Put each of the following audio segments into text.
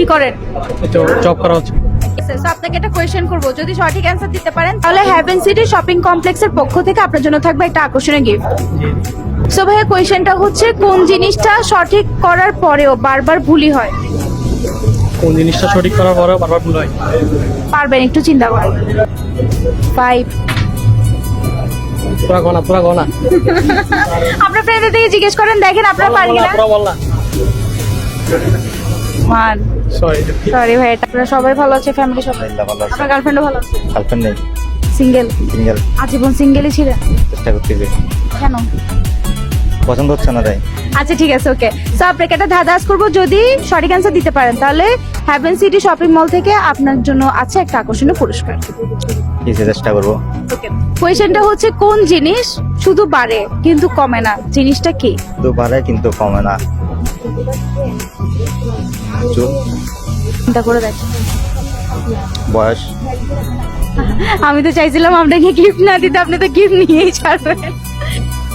কি করেন? জব করা হচ্ছে। So, আপনাকে একটা কোয়েশ্চেন করব, যদি সঠিক অ্যান্সার দিতে পারেন তাহলে হেভেন সিটি শপিং কমপ্লেক্সের পক্ষ থেকে আপনার জন্য থাকবে একটা আকর্ষণীয় গিফট। সো ভাইয়া, কোয়েশ্চেনটা হচ্ছে কোন জিনিসটা সঠিক করার পরেও বারবার ভুলই হয়? কোন জিনিসটা সঠিক করার পরেও বারবার ভুল হয়? পারবেন, একটু চিন্তা করেন। 5 পুরা গনা আপনার ফ্রেন্ডদের থেকে জিজ্ঞেস করেন, দেখেন আপনারা পারেন কিনা। পুরা বল না। 1 সরি। সরি ভাই, আপনারা সবাই ভালো আছে? ফ্যামিলি সবাই? ভালো আছে। আপনার গার্লফ্রেন্ডও ভালো আছে? গার্লফ্রেন্ড নেই, সিঙ্গেল? সিঙ্গেল। আজীবন সিঙ্গেলই ছিলেন? চেষ্টা করতেছি, কেন? পছন্দ হচ্ছে না তাই। আচ্ছা ঠিক আছে, ওকে। সো আপনাকে একটা ধাঁধাস করবো, যদি সঠিক অ্যান্সার দিতে পারেন তাহলে হেভেন সিটি শপিং মল থেকে আপনার জন্য আছে একটা আকর্ষণীয় পুরস্কার। কিছু চেষ্টা করবো। ওকে, কোয়েশ্চেনটা হচ্ছে কোন জিনিস শুধু বাড়ে কিন্তু কমে না? জিনিসটা কি? দুবারে কিন্তু কমে না। চুল, চিন্তা করে দেখ। বয়স। আমি তো চাইছিলাম আপনাকে গিফট না দিতে, আপনি তো গিফট নিয়েই ছাড়বেন।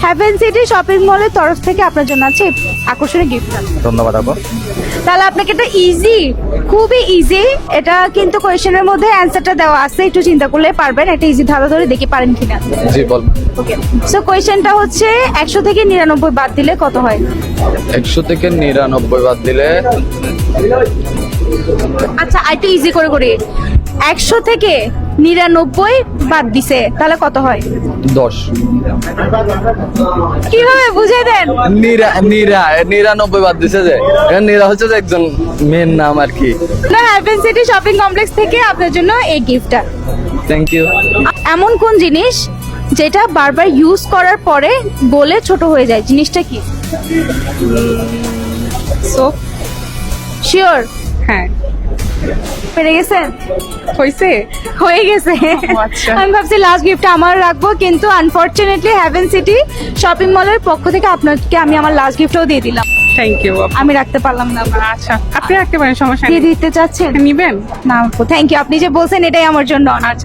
হেভেন সিটি শপিং মলের তরফ থেকে আপনার জন্য আছে আকর্ষণীয় গিফট। ধন্যবাদ আপু। তাহলে আপনাকে এটা ইজি, খুবই ইজি। এটা কিন্তু কোয়েশ্চেনের মধ্যে অ্যান্সারটা দেওয়া আছে, একটু চিন্তা করলে পারবেন। একটা ইজি ধাঁধা ধরে দেখি পারেন কিনা। জি বল। ওকে, সো কোয়েশ্চেনটা হচ্ছে 100 থেকে 99 বাদ দিলে কত হয়? 100 থেকে 99 বাদ দিলে আচ্ছা, একটু ইজি করে করি। 100 থেকে 99 বাদ দিছে, তাহলে কত হয়? 10। কিভাবে বুঝিয়ে দেন? 99 বাদ দিছে যে, নীরা হচ্ছে যে একজন মেয়ের নাম আর কি। না, হেভেন সিটি শপিং কমপ্লেক্স থেকে আপনার জন্য এই গিফটটা। Thank you. এমন কোন জিনিস যেটা বারবার ইউজ করার পরে গলে ছোট হয়ে যায়? জিনিসটা কি? সোপ। শিওর? হ্যাঁ, পেরে গেছেন? হয়েছে। হয়ে গেছে। আচ্ছা। আমি ভাবছি লাস্ট গিফট আমার রাখবো, কিন্তু আনফরচুনেটলি হেভেন সিটি শপিং মলের পক্ষ থেকে আপনাকে আমি আমার লাস্ট গিফটও দিয়ে দিলাম। Thank you. আমি রাখতে পারলাম না। আচ্ছা, আপনি রাখতে পারেন, সমস্যা দিয়ে নেই। দিতে চাচ্ছেন? নিবেন? না, থ্যাংক ইউ। আপনি যে বলছেন এটাই আমার জন্য honor। আচ্ছা।